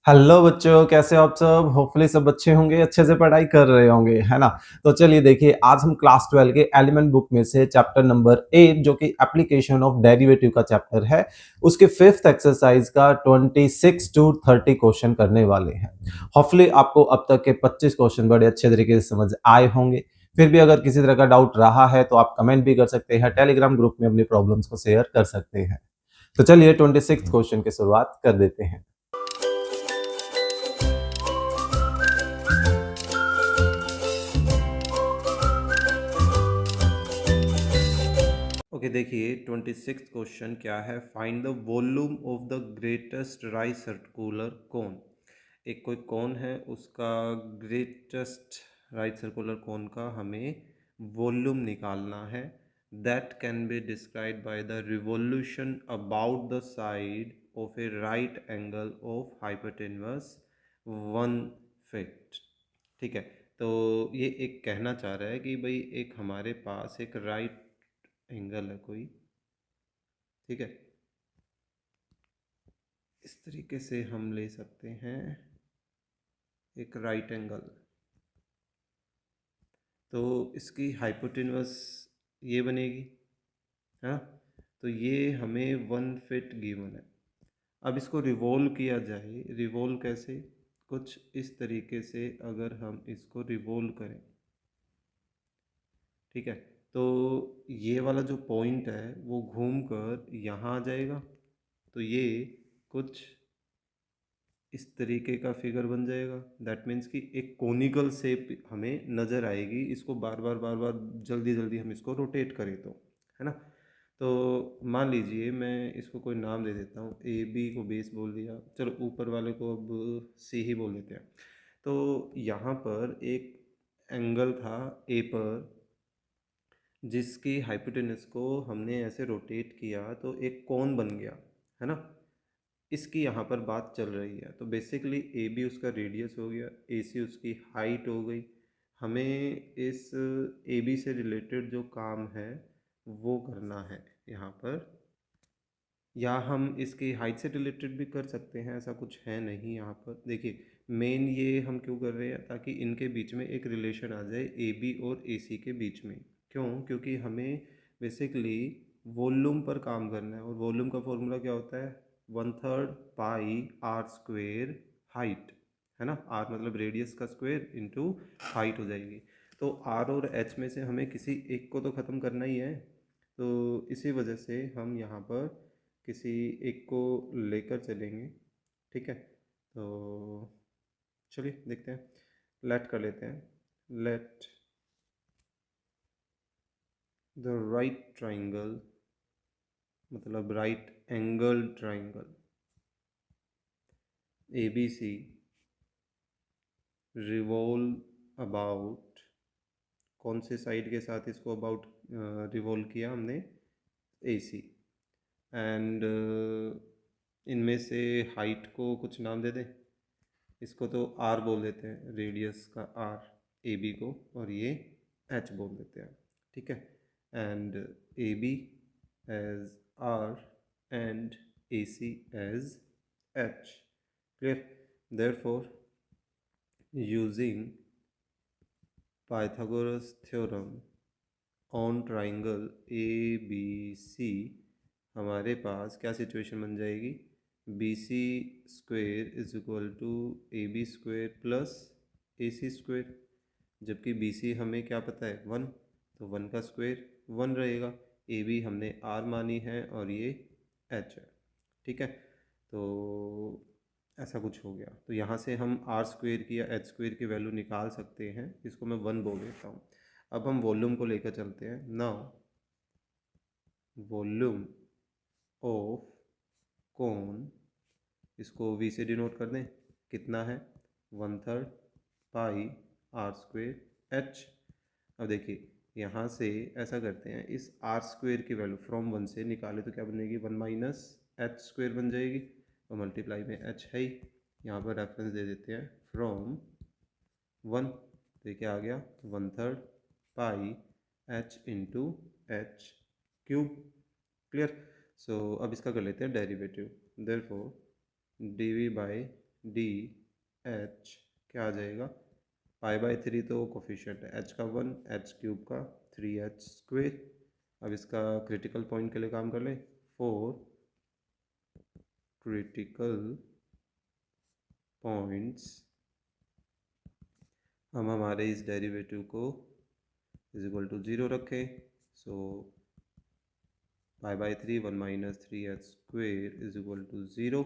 Hello बच्चों, कैसे हो आप सब? होपफुली सब अच्छे होंगे, अच्छे से पढ़ाई कर रहे होंगे, है ना? तो चलिए देखिए, आज हम क्लास 12 के एलिमेंट बुक में से चैप्टर नंबर 8 जो कि एप्लीकेशन ऑफ डेरिवेटिव का चैप्टर है, उसके फिफ्थ एक्सरसाइज का 26 टू 30 क्वेश्चन करने वाले हैं। होपफुली आपको अब तक के 25 क्वेश्चन बड़े अच्छे तरीके से समझ आए होंगे। फिर भी अगर किसी तरह का डाउट रहा है तो आप कमेंट भी कर सकते हैं, टेलीग्राम ग्रुप में अपनी प्रॉब्लम्स को शेयर कर सकते हैं। तो चलिए 26 क्वेश्चन की शुरुआत कर देते हैं। ओके देखिए 26th क्वेश्चन क्या है। Find the volume of the greatest right circular कोन। एक कोई कोन है, उसका ग्रेटेस्ट राइट सर्कुलर कोन का हमें वॉल्यूम निकालना है। That can be describe by the revolution about the side of A right angle of hypotenuse 1 feet. ठीक है, तो ये एक कहना चाह रहा है कि भाई एक हमारे पास एक राइट एंगल है कोई। ठीक है, इस तरीके से हम ले सकते हैं एक राइट एंगल। तो इसकी हाइपोटेन्यूस ये बनेगी, है ना? तो ये हमें 1 फीट गिवन है। अब इसको रिवॉल्व किया जाए। रिवॉल्व कैसे? कुछ इस तरीके से अगर हम इसको रिवॉल्व करें, ठीक है, तो ये वाला जो पॉइंट है वो घूम कर यहाँ आ जाएगा। तो ये कुछ इस तरीके का फिगर बन जाएगा। दैट मीन्स कि एक कोनिकल शेप हमें नज़र आएगी। इसको बार बार जल्दी जल्दी हम इसको रोटेट करें तो, है ना? तो मान लीजिए मैं इसको कोई नाम दे देता हूँ। ए बी को बेस बोल दिया, चलो ऊपर वाले को अब सी ही बोल देते हैं। तो यहाँ पर एक एंगल था ए पर, जिसकी हाइपोटेनस को हमने ऐसे रोटेट किया तो एक कोन बन गया, है ना? इसकी यहाँ पर बात चल रही है। तो बेसिकली ए बी उसका रेडियस हो गया, ए सी उसकी हाइट हो गई। हमें इस ए बी से रिलेटेड जो काम है वो करना है यहाँ पर। या हम इसकी हाइट से रिलेटेड भी कर सकते हैं, ऐसा कुछ है नहीं यहाँ पर। देखिए मेन ये हम क्यों कर रहे हैं, ताकि इनके बीच में एक रिलेशन आ जाए ए बी और ए सी के बीच में। क्यों? क्योंकि हमें बेसिकली वॉल्यूम पर काम करना है, और वॉल्यूम का फॉर्मूला क्या होता है? 1/3 पाई आर स्क्वेयर हाइट, है ना? आर मतलब रेडियस का स्क्वायर इंटू हाइट हो जाएगी। तो आर और एच में से हमें किसी एक को तो ख़त्म करना ही है। तो इसी वजह से हम यहाँ पर किसी एक को लेकर चलेंगे। ठीक है, तो चलिए देखते हैं। लेट कर लेते हैं। लेट द राइट ट्राइंगल, मतलब right angle triangle A B C revolve about, कौन से साइड के साथ इसको अबाउट रिवॉल्व किया हमने? ए सी। एंड इनमें से हाइट को कुछ नाम दे दें। इसको तो आर बोल देते हैं, रेडियस का आर ए बी को, और ये एच बोल देते हैं। ठीक है, and A B as R and A C as H. Clear? Therefore using Pythagoras theorem on triangle A B C, हमारे पास क्या सिचुएशन बन जाएगी? B C square is equal to A B square plus A C square. जबकि B C हमें क्या पता है? 1, तो 1 का स्क्वेयर 1 रहेगा। ए बी हमने आर मानी है और ये एच है। ठीक है, तो ऐसा कुछ हो गया। तो यहाँ से हम आर स्क्वेयर की या एच स्क्वेयर की वैल्यू निकाल सकते हैं। इसको मैं 1 बोल देता हूँ। अब हम वॉल्यूम को लेकर चलते हैं। नाउ वॉल्यूम ऑफ कोन, इसको वी से डिनोट कर दें। कितना है? 1/3 पाई आर स्क्वेयर एच। अब देखिए यहाँ से ऐसा करते हैं, इस आर स्क्वेयर की वैल्यू फ्रॉम 1 से निकाले तो क्या बनेगी? 1 माइनस एच स्क्वेयर बन जाएगी, और मल्टीप्लाई में एच है ही। यहाँ पर रेफरेंस दे देते हैं फ्रॉम 1। तो ये क्या आ गया? 1/3 pi h into h cube. Clear? So अब इसका कर लेते हैं derivative. Therefore d v by d h क्या आ जाएगा, पाई/3 तो कोफिशिएंट है, एच का 1, एच क्यूब का 3h²। अब इसका क्रिटिकल पॉइंट के लिए काम कर लें, 4 क्रिटिकल पॉइंट्स हम हमारे इस डेरिवेटिव को इज इक्वल टू 0 रखें। सो पाई/3 1 minus 3h² is equal to 0।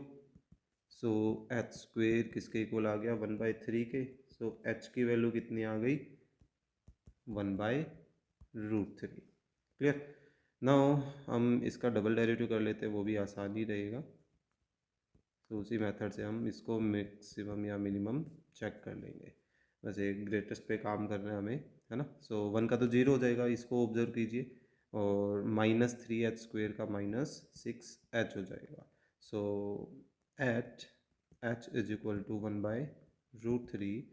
So h² किसके इक्वल आ गया, 1/3 के। सो h की वैल्यू कितनी आ गई, 1/√3। क्लियर। नाउ हम इसका डबल डेरिवेटिव कर लेते हैं, वो भी आसान ही रहेगा। तो उसी मेथड से हम इसको मैक्सिमम या मिनिमम चेक कर लेंगे। वैसे ग्रेटेस्ट पे काम करना है हमें, है ना। सो 1 का तो 0 हो जाएगा, इसको ऑब्जर्व कीजिए। और -3h² का -6h हो जाएगा। So h is equal to 1/√3।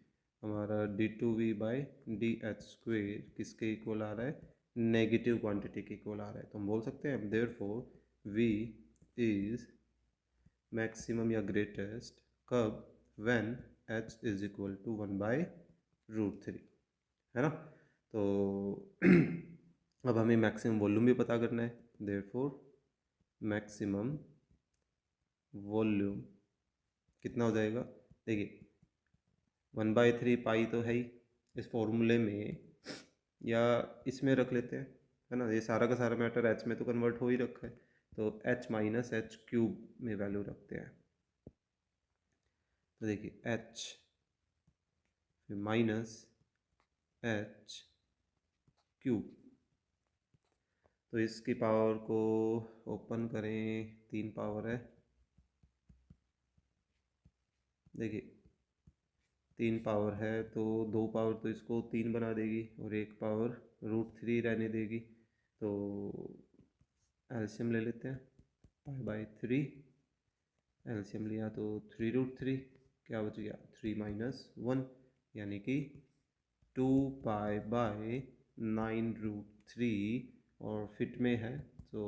हमारा d2v/dh² किसके इक्वल आ रहा है, नेगेटिव क्वांटिटी के इक्वल आ रहा है। तो हम बोल सकते हैं देयरफॉर v इज मैक्सिमम या ग्रेटेस्ट कब, when h is equal to 1/√3, है ना। तो अब हमें मैक्सिमम वॉल्यूम भी पता करना है, देयरफॉर मैक्सिमम वॉल्यूम कितना हो जाएगा, देखिए 1/3 पाई तो है ही इस फॉर्मूले में, या इसमें रख लेते हैं, है ना। ये सारा का सारा मैटर h में तो कन्वर्ट हो ही रखा है, तो h-h³ में वैल्यू रखते हैं। तो देखिए h -h³ तो इसकी पावर को ओपन करें, 3 पावर है, देखिए 3 पावर है तो 2 पावर तो इसको 3 बना देगी और 1 पावर √3 रहने देगी। तो एलसीएम ले लेते हैं, पाई/3 एलसीएम लिया तो 3√3, क्या बच गया 3 - 1, यानी कि 2π/9√3। और फिट में है तो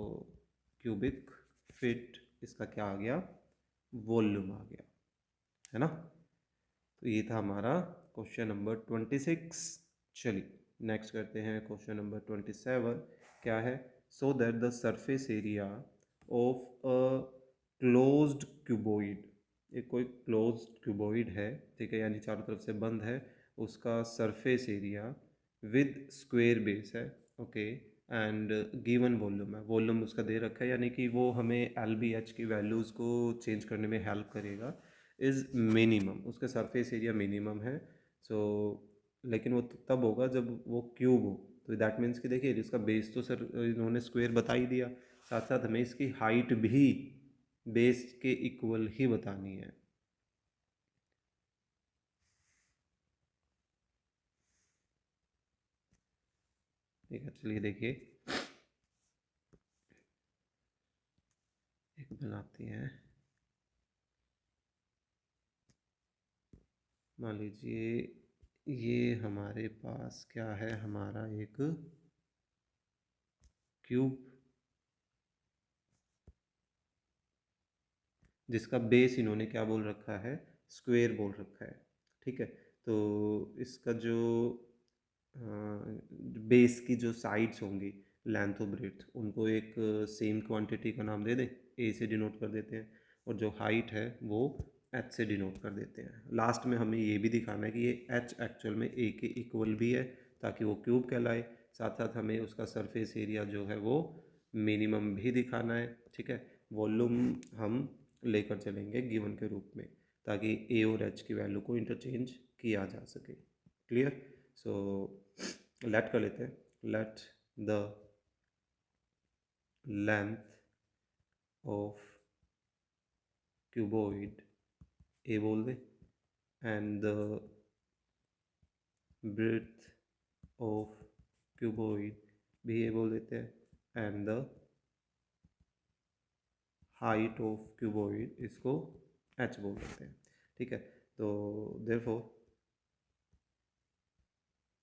क्यूबिक फिट, इसका क्या आ गया, वॉल्यूम आ गया, है ना। तो ये था हमारा क्वेश्चन नंबर 26। चलिए नेक्स्ट करते हैं क्वेश्चन नंबर 27। क्या है, so that the surface area of a closed cuboid, एक कोई क्लोज्ड क्यूबॉइड है, ठीक है, यानी चारों तरफ से बंद है, उसका surface area with square base है, ओके, एंड गिवन वॉल्यूम है, वॉल्यूम उसका दे रखा है, यानी कि वो हमें LBH की वैल्यूज़ को चेंज करने में हेल्प करेगा, इज़ मिनिमम, उसका सरफेस एरिया मिनिमम है। सो लेकिन वो तब होगा जब वो क्यूब हो। तो दैट मीन्स कि देखिए इसका बेस तो सर इन्होंने स्क्वायर बता ही दिया, साथ साथ हमें इसकी हाइट भी बेस के इक्वल ही बतानी है। ठीक है, चलिए देखिए एक बनाते हैं। मान लीजिए ये हमारे पास क्या है, हमारा एक क्यूब जिसका बेस इन्होंने क्या बोल रखा है, स्क्वायर बोल रखा है, ठीक है। तो इसका जो बेस की जो साइड्स होंगी, लेंथ और ब्रेड्थ, उनको एक सेम क्वांटिटी का नाम दे दें, ए से डिनोट कर देते हैं, और जो हाइट है वो एच से डिनोट कर देते हैं। लास्ट में हमें ये भी दिखाना है कि ये एच एक्चुअल में ए के इक्वल भी है, ताकि वो क्यूब कहलाए। साथ साथ हमें उसका सरफेस एरिया जो है वो मिनिमम भी दिखाना है, ठीक है। वॉल्यूम हम लेकर चलेंगे गिवन के रूप में, ताकि ए और एच की वैल्यू को इंटरचेंज किया जा सके। क्लियर। सो लेट कर लेते हैं, let the length of cuboid a बोल दे, and the breadth of cuboid भी ए बोल देते हैं, and the height of cuboid इसको एच बोल देते हैं, ठीक है। तो देयरफॉर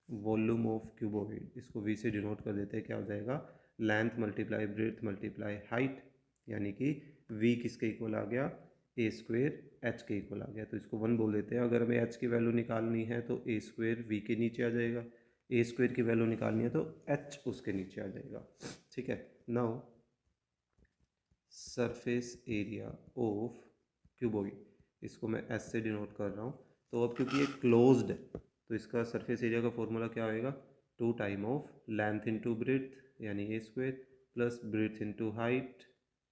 वॉल्यूम ऑफ क्यूबॉइड इसको v से डिनोट कर देते हैं, क्या हो जाएगा, length multiply breadth multiply height, यानी कि v किसके इक्वल आ गया, ए स्क्वेयर एच के इक्वल आ गया, तो इसको 1 बोल देते हैं। अगर हमें एच की वैल्यू निकालनी है तो ए स्क्वेयर वी के नीचे आ जाएगा, ए स्क्वेयर की वैल्यू निकालनी है तो एच उसके नीचे आ जाएगा। ठीक है, now surface area of cuboid, इसको मैं एस से डिनोट कर रहा हूँ। तो अब क्योंकि ये क्लोज्ड है तो इसका सरफेस एरिया का फॉर्मूला क्या होएगा, 2 time of length into breadth यानी a square, plus breadth into height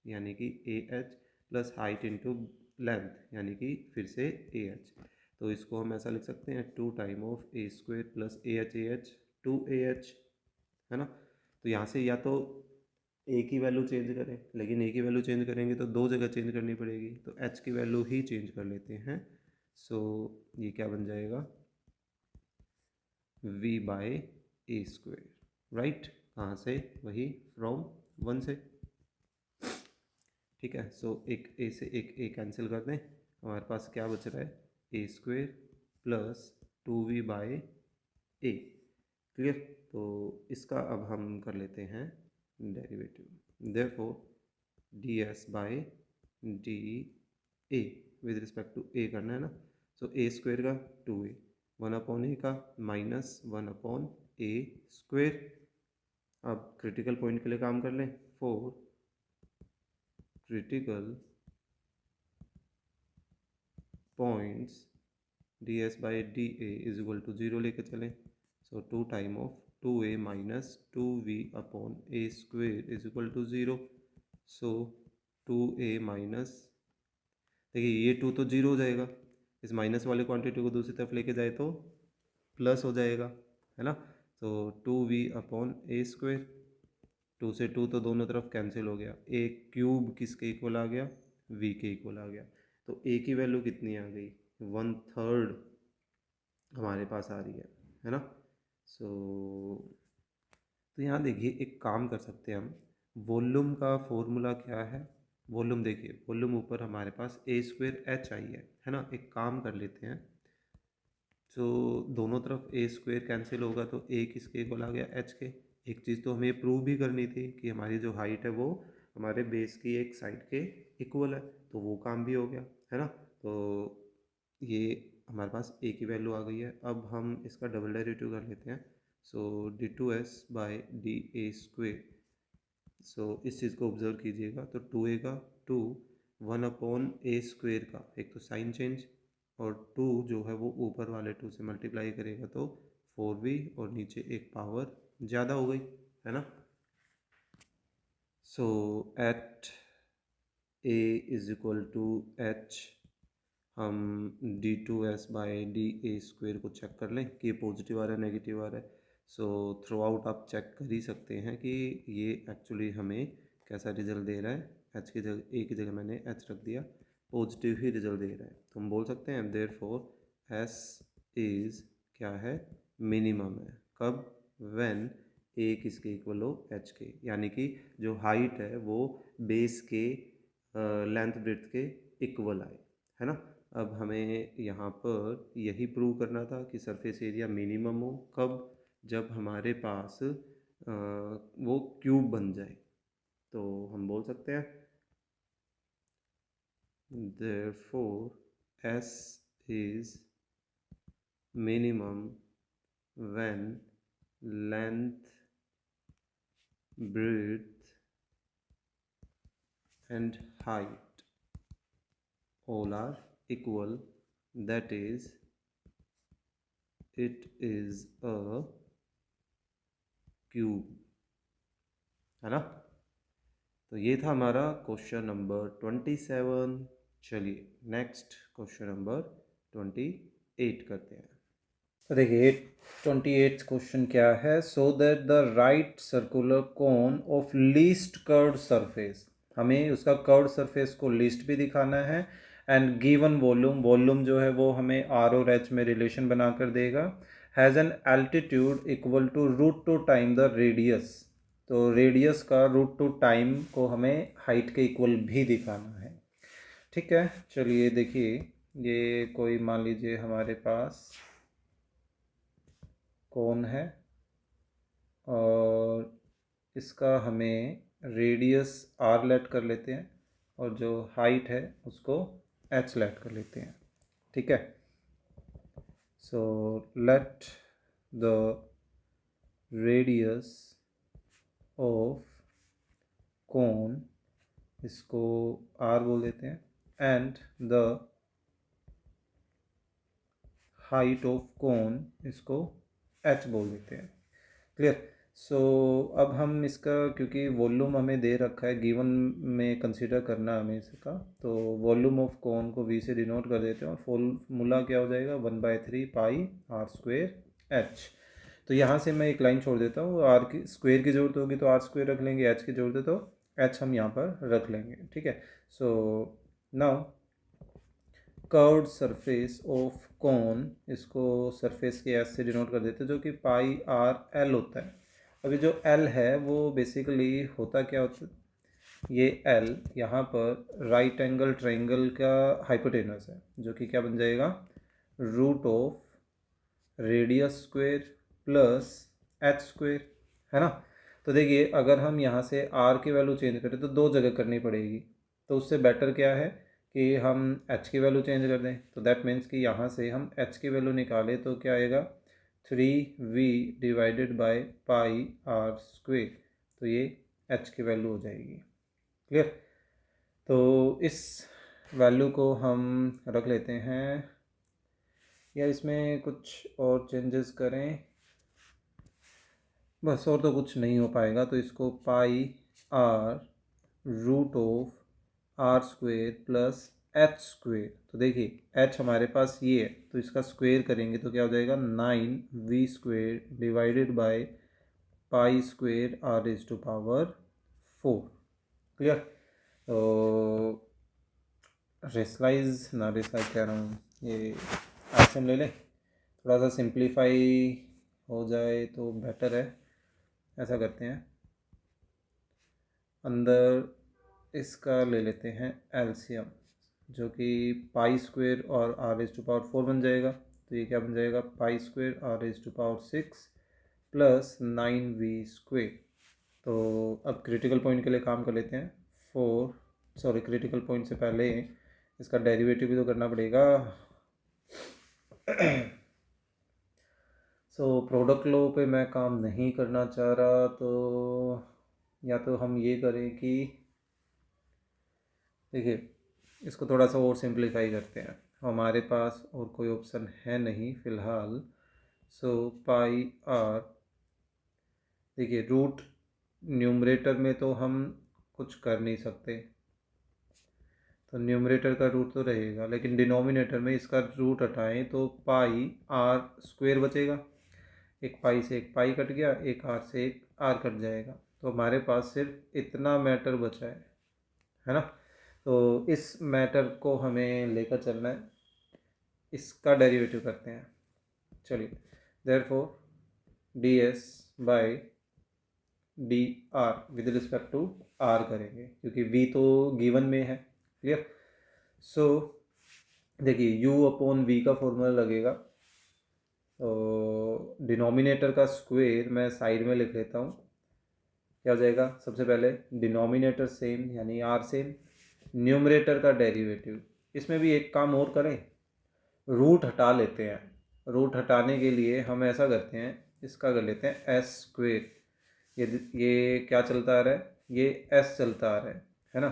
यानी कि a h, plus height into length यानी कि फिर से ए एच। तो इसको हम ऐसा लिख सकते हैं 2 time of A square plus A H 2 AH, है ना। तो यहाँ से या तो ए की वैल्यू चेंज करें, लेकिन ए की वैल्यू चेंज करेंगे तो दो जगह चेंज करनी पड़ेगी, तो एच की वैल्यू ही चेंज कर लेते हैं। सो ये क्या बन जाएगा, v बाय ए स्क्वेयर, राइट। कहाँ से, वही फ्रॉम 1 से। ठीक है, सो एक ए से एक ए कैंसिल कर दें, हमारे पास क्या बच रहा है, a square plus 2v by a. Clear. तो इसका अब हम कर लेते हैं derivative, therefore D s by d a with respect to a करना है ना। सो ए स्क्वेयर का 2a, 1/a का -1/a स्क्वेयर। अब क्रिटिकल पॉइंट के लिए काम कर लें, for critical points D S by D A is equal to 0 लेके चलें। So 2 time of 2a minus 2v/a square is equal to 0। So 2a minus, देखिए ये 2 तो 0 हो जाएगा, इस माइनस वाले क्वांटिटी को दूसरी तरफ लेके जाए तो प्लस हो जाएगा, है ना। तो 2v/a स्क्वेयर, 2 से 2 तो दोनों तरफ कैंसिल हो गया, ए क्यूब किसके इक्वल आ गया, v के इक्वल आ गया। तो a की वैल्यू कितनी आ गई, 1/3 हमारे पास आ रही है ना। सो तो यहाँ देखिए एक काम कर सकते हैं हम, वॉल्यूम का फॉर्मूला क्या है, वॉल्यूम देखिए, वॉल्यूम ऊपर हमारे पास ए स्क्वेयर एच आई है ना। एक काम कर लेते हैं, तो दोनों तरफ ए स्क्वेयर कैंसिल होगा तो ए किसके इक्वल आ गया, एच के। एक चीज़ तो हमें प्रूव भी करनी थी कि हमारी जो हाइट है वो हमारे बेस की एक साइड के इक्वल है, तो वो काम भी हो गया, है ना। तो ये हमारे पास ए की वैल्यू आ गई है। अब हम इसका डबल डेरिवेटिव कर लेते हैं। So d2s by D a square, so इस चीज़ को ऑब्जर्व कीजिएगा, तो 2a का 2, 1/a स्क्वेयर का एक तो साइन चेंज, और 2 जो है वो ऊपर वाले 2 से मल्टीप्लाई करेगा तो 4v, और नीचे एक पावर ज़्यादा हो गई, है ना। So at a is equal to h, हम d2s by D a square को चेक कर लें कि पॉजिटिव आ रहा है नेगेटिव आ रहा है। सो थ्रू आउट आप चेक कर ही सकते हैं कि ये एक्चुअली हमें कैसा रिजल्ट दे रहा है, एच की जगह ए की जगह मैंने एच रख दिया, पॉजिटिव ही रिजल्ट दे रहा है। तो हम बोल सकते हैं देयरफॉर एस इज़ क्या है, मिनिमम है, कब, व्हेन ए किसके इक्वल हो, एच के, यानी कि जो हाइट है वो बेस के लेंथ ब्रेड्थ के इक्वल आए, है ना। अब हमें यहाँ पर यही प्रूव करना था कि सरफेस एरिया मिनिमम हो, कब, जब हमारे पास वो क्यूब बन जाए। तो हम बोल सकते हैं therefore S is minimum when length, breadth and height all are equal, that is it is a cube, है ना। तो ये था हमारा क्वेश्चन नंबर 27। चलिए नेक्स्ट क्वेश्चन नंबर 28 करते हैं। तो देखिए 28th क्वेश्चन क्या है, so that the right circular cone of least curved surface, हमें उसका कर्व्ड सरफेस को लीस्ट भी दिखाना है, एंड गिवन वॉल्यूम, वॉल्यूम जो है वो हमें आर और एच में रिलेशन बनाकर देगा, has an altitude equal to √2 time the radius. तो रेडियस का √2 टाइम को हमें हाइट के इक्वल भी दिखाना है। ठीक है, चलिए देखिए, ये कोई मान लीजिए हमारे पास कौन है, और इसका हमें रेडियस r लेट कर लेते हैं, और जो हाइट है उसको एच लेट कर लेते हैं, ठीक है। So let the radius of cone, इसको आर बोल देते हैं, and the height of cone, इसको एच बोल देते हैं। क्लियर। सो अब हम इसका, क्योंकि वॉल्यूम हमें दे रखा है, गिवन में कंसीडर करना है हमें इसका, तो वॉल्यूम ऑफ कोन को वी से डिनोट कर देते हैं और फॉर्मूला क्या हो जाएगा 1/3 पाई आर स्क्वेयर एच। तो यहाँ से मैं एक लाइन छोड़ देता हूँ, आर की स्क्वेयर की ज़रूरत होगी तो आर स्क्वेयर रख लेंगे, एच की ज़रूरत है तो एच हम यहाँ पर रख लेंगे, ठीक है। So now curved surface of cone, इसको सरफेस के एस से डिनोट कर देते हैं, जो कि पाई आर एल होता है। अभी जो एल है वो बेसिकली होता क्या होता है, ये एल यहाँ पर राइट एंगल ट्रायंगल का हाइपोटेनस है, जो कि क्या बन जाएगा root of radius square plus H square, है ना। तो देखिए अगर हम यहाँ से आर की वैल्यू चेंज करें तो दो जगह करनी पड़ेगी, तो उससे बेटर क्या है कि हम एच की वैल्यू चेंज कर दें। तो दैट मीन्स कि यहाँ से हम एच की वैल्यू निकालें तो क्या आएगा 3v divided by pi R square, तो ये एच की वैल्यू हो जाएगी। क्लियर। तो इस वैल्यू को हम रख लेते हैं, या इसमें कुछ और चेंजेस करें, बस और तो कुछ नहीं हो पाएगा। तो इसको pi r root of r square plus H square, तो देखिए एच हमारे पास ये है तो इसका स्क्वेयर करेंगे तो क्या हो जाएगा 9v square divided by pi square are raise to power 4। Clear. तो रेसलाइज ना रेसलाइज कह रहा हूँ, ये आइसम ले लें, थोड़ा सा सिंप्लीफाई हो जाए तो बेटर है। ऐसा करते हैं, अंदर इसका ले लेते हैं एलसीएम, जो कि पाई स्क्वेयर और आर रेज टू पावर 4 बन जाएगा। तो ये क्या बन जाएगा pi square are raise to power 6 plus 9v square. तो अब क्रिटिकल पॉइंट के लिए काम कर लेते हैं। क्रिटिकल पॉइंट से पहले इसका डेरिवेटिव भी तो करना पड़ेगा। सो प्रोडक्ट लॉ पे मैं काम नहीं करना चाह रहा, तो या तो हम ये करें कि देखिए इसको थोड़ा सा और सिंप्लीफाई करते हैं, हमारे पास और कोई ऑप्शन है नहीं फ़िलहाल। सो पाई आर, देखिए रूट न्यूमरेटर में तो हम कुछ कर नहीं सकते, तो न्यूमरेटर का रूट तो रहेगा, लेकिन डिनोमिनेटर में इसका रूट हटाएं तो पाई आर स्क्वेयर बचेगा, एक पाई से एक पाई कट गया, एक आर से एक आर कट जाएगा, तो हमारे पास सिर्फ इतना मैटर बचा है ना। तो इस मैटर को हमें लेकर चलना है, इसका डेरिवेटिव करते हैं। चलिए therefore D S by D R with respect to R करेंगे, क्योंकि वी तो गिवन में है। क्लियर। सो देखिए u अपॉन वी का फॉर्मूला लगेगा, तो डिनोमिनेटर का स्क्वेयर मैं साइड में लिख लेता हूँ। क्या हो जाएगा, सबसे पहले डिनोमिनेटर सेम यानी आर सेम, न्यूमरेटर का डेरिवेटिव। इसमें भी एक काम और करें, रूट हटा लेते हैं। रूट हटाने के लिए हम ऐसा करते हैं, इसका कर लेते हैं एस स्क्वेयर। ये क्या चलता आ रहा है, ये एस चलता आ रहा है ना।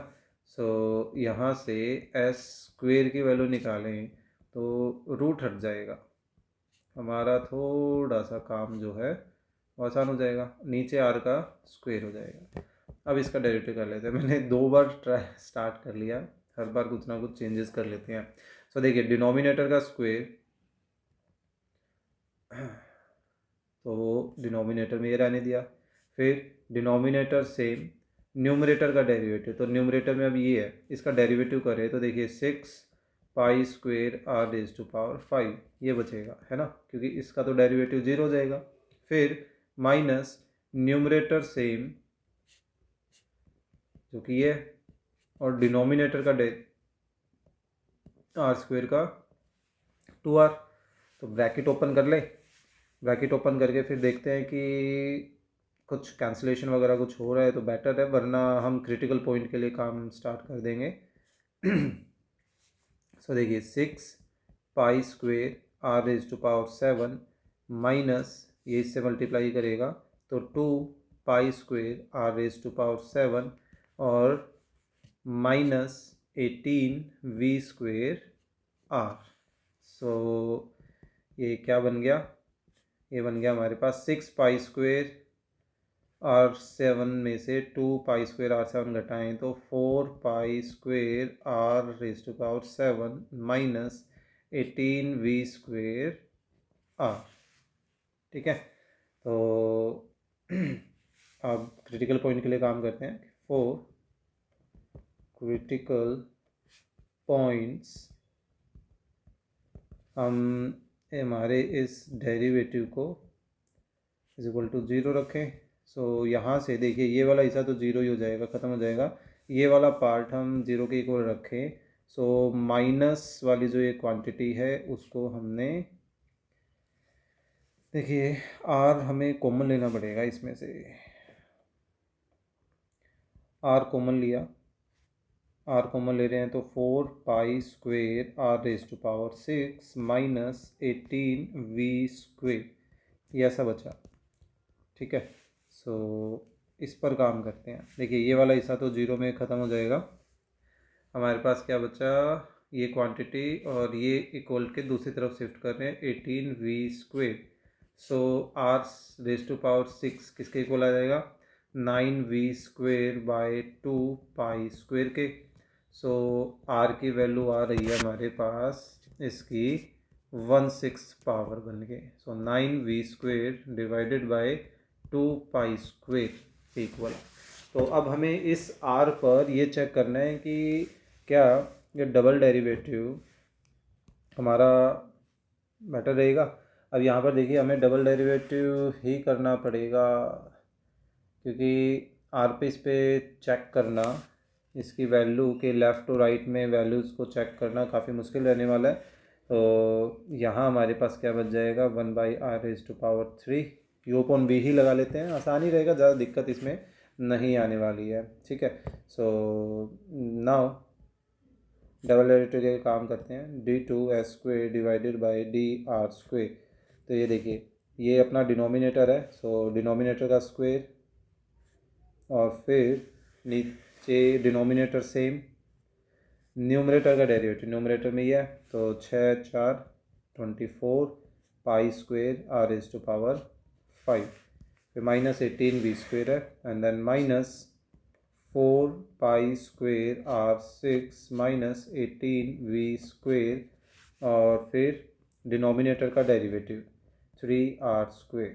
सो यहाँ से एस स्क्वेयर की वैल्यू निकालें तो रूट हट जाएगा, हमारा थोड़ा सा काम जो है वो आसान हो जाएगा, नीचे आर का स्क्वेयर हो जाएगा। अब इसका डेरिवेटिव कर लेते हैं, मैंने 2 बार ट्राई स्टार्ट कर लिया, हर बार कुछ ना कुछ चेंजेस कर लेते हैं। सो देखिए डिनोमिनेटर का स्क्वेयर, तो डिनोमिनेटर में ये रहने दिया, फिर डिनोमिनेटर सेम, न्यूमरेटर का डेरिवेटिव, तो न्यूमरेटर में अब ये है, इसका डेरिवेटिव करें तो देखिए 6 pi square are raise to power 5 ये बचेगा, है ना, क्योंकि इसका तो डेरिवेटिव 0 हो जाएगा। फिर माइनस न्यूमरेटर सेम जो कि ये, और डिनोमिनेटर का आर स्क्वेयर का 2r। तो ब्रैकेट ओपन कर ले, ब्रैकेट ओपन करके फिर देखते हैं कि कुछ कैंसिलेशन वगैरह कुछ हो रहा है तो बेटर है, वरना हम क्रिटिकल पॉइंट के लिए काम स्टार्ट कर देंगे। सो देखिए 6 pi square are raise to power 7 minus ये इससे मल्टीप्लाई करेगा तो 2 pi square are raise to power 7 और minus 18 we square R. So ये क्या बन गया, ये बन गया हमारे पास 6 पाई स्क्वेयर आर 7 में से 2 पाई स्क्वेयर आर 7 घटाएं तो 4 pi square are raise to power 7 minus 18 we square R. ठीक है, तो अब क्रिटिकल पॉइंट के लिए काम करते हैं। 4 क्रिटिकल पॉइंट्स, हम हमारे इस डेरिवेटिव को इज इक्वल टू 0 रखें। सो यहाँ से देखिए ये वाला हिस्सा तो 0 ही हो जाएगा, ख़त्म हो जाएगा। ये वाला पार्ट हम 0 के इक्वल रखें। सो माइनस वाली जो ये क्वांटिटी है उसको हमने, देखिए आर हमें कॉमन लेना पड़ेगा, इसमें से आर कॉमन लिया, आर कॉमन ले रहे हैं तो 4 pi square are raise to power 6 minus 18 we square, ये ऐसा बचा। ठीक है, सो इस पर काम करते हैं। देखिए ये वाला हिस्सा तो 0 में ख़त्म हो जाएगा, हमारे पास क्या बचा, ये क्वांटिटी और ये इक्वल के दूसरी तरफ शिफ्ट कर रहे हैं 18 we square. So r raise to power 6 किसके इक्वल आ जाएगा, 9 v square by 2 pi square के। सो आर की वैल्यू आ रही है हमारे पास इसकी 1/6 पावर बन के। So 9 v square divided by 2 pi square equal. तो अब हमें इस आर पर ये चेक करना है कि क्या ये डबल डेरिवेटिव हमारा बेटर रहेगा। अब यहाँ पर देखिए हमें डबल डेरिवेटिव ही करना पड़ेगा, क्योंकि आर पे इस पे चेक करना, इसकी वैल्यू के लेफ़्ट टू राइट में वैल्यूज़ को चेक करना काफ़ी मुश्किल रहने वाला है। तो यहाँ हमारे पास क्या बच जाएगा, 1/r⁻³ यू अपॉन बी ही लगा लेते हैं, आसानी रहेगा, ज़्यादा दिक्कत इसमें नहीं आने वाली है। ठीक है, सो नाउ डबल डेरिवेटिव के काम करते हैं, d2s² डिवाइडेड बाय dr²। तो ये देखिए ये अपना डिनोमिनेटर है, सो डिनोमिनेटर का स्क्वायर और फिर नीचे डिनोमिनेटर सेम, न्यूमरेटर का डेरिवेटिव न्यूमरेटर में ही है, तो 6 4 24 pi square are raise to power 5, फिर माइनस 18 वी स्क्वेयर है, and then minus 4 pi square r 6 minus 18 we square, और फिर डिनोमिनेटर का डेरिवेटिव 3r²।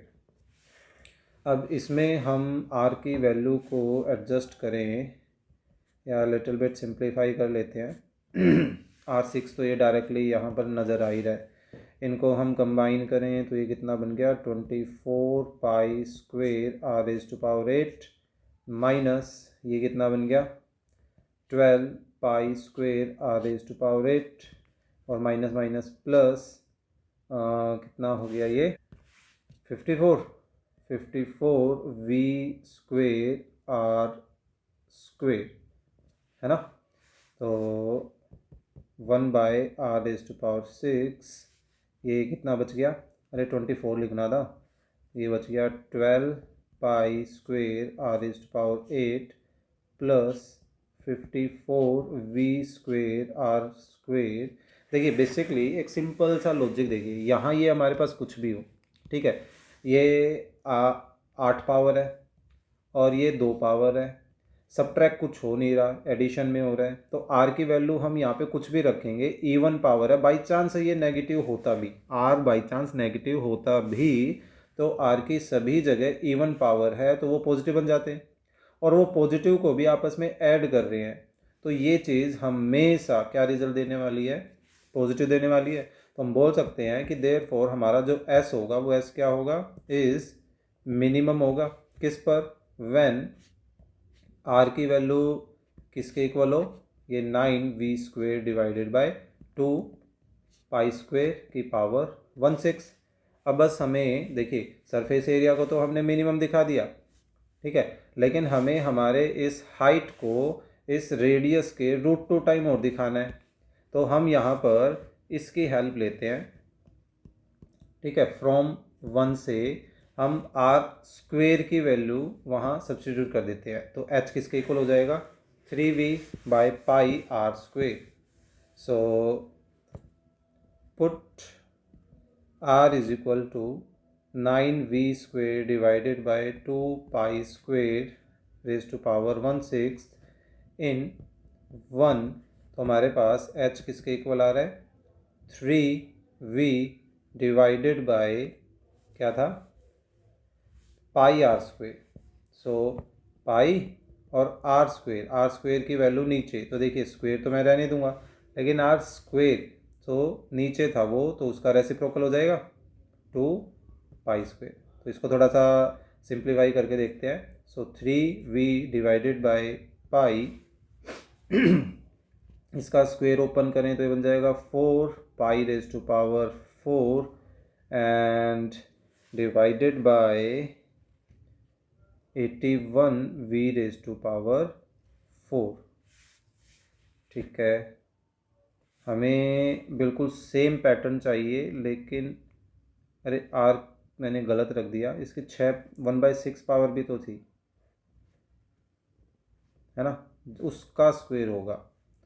अब इसमें हम r की वैल्यू को एडजस्ट करें या लिटिल बिट सिंप्लीफाई कर लेते हैं। r6 तो ये डायरेक्टली यहाँ पर नज़र आ ही रहा है, इनको हम कंबाइन करें तो ये कितना बन गया, 24 pi square are raise to power 8 minus ये कितना बन गया, 12 pi square are raise to power 8 और माइनस माइनस प्लस कितना हो गया ये 54 वी स्क्वेयर आर स्क्वेयर, है ना। तो 1/r⁻6 ये कितना बच गया, अरे 24 लिखना था, ये बच गया 12 pi square are raise to power 8 plus 54 v square r square. देखिए बेसिकली एक सिंपल सा लॉजिक, देखिए यहाँ ये हमारे पास कुछ भी हो, ठीक है, ये 8 पावर है और ये 2 पावर है, सबट्रैक्ट कुछ हो नहीं रहा, एडिशन में हो रहा है, तो आर की वैल्यू हम यहाँ पे कुछ भी रखेंगे, इवन पावर है, बाई चांस ये नेगेटिव होता भी, आर बाई चांस नेगेटिव होता भी तो आर की सभी जगह इवन पावर है तो वो पॉजिटिव बन जाते हैं, और वो पॉजिटिव को भी आपस में ऐड कर रहे हैं, तो ये चीज़ हमेशा क्या रिजल्ट देने वाली है, पॉजिटिव देने वाली है। तो हम बोल सकते हैं कि देयरफॉर हमारा जो एस होगा वो एस क्या होगा, इज मिनिमम होगा, किस पर, व्हेन आर की वैल्यू किसके इक्वल हो, ये 9 v square divided by 2 pi square की पावर 1/6। अब बस हमें देखिए सरफेस एरिया को तो हमने मिनिमम दिखा दिया, ठीक है, लेकिन हमें हमारे इस हाइट को इस रेडियस के √2 टाइम और दिखाना है। तो हम यहाँ पर इसकी हेल्प लेते हैं, ठीक है। फ्रॉम 1 से हम आर स्क्वेयर की वैल्यू वहाँ सब्स्टिट्यूट कर देते हैं, तो एच किसके इक्वल हो जाएगा, 3v/πr²। So put r is equal to 9v² divided by 2π² raise to power 1/6 in 1। तो हमारे पास h किसके इक्वल आ रहा है, 3v डिवाइडेड बाय क्या था, πr²। सो पाई और r² की वैल्यू नीचे, तो देखिए स्क्वेयर तो मैं रहने दूंगा, लेकिन r² तो नीचे था वो, तो उसका रेसिप्रोकल हो जाएगा 2π²। तो इसको थोड़ा सा सिंप्लीफाई करके देखते हैं। सो 3v डिवाइडेड बाय पाई, इसका स्क्वेयर ओपन करें तो ये बन जाएगा 4π⁴ एंड डिवाइडेड बाय 81v⁴। ठीक है, हमें बिल्कुल सेम पैटर्न चाहिए, लेकिन अरे आर मैंने गलत रख दिया, इसकी 1/6 पावर भी तो थी, है ना, उसका स्क्वेयर होगा,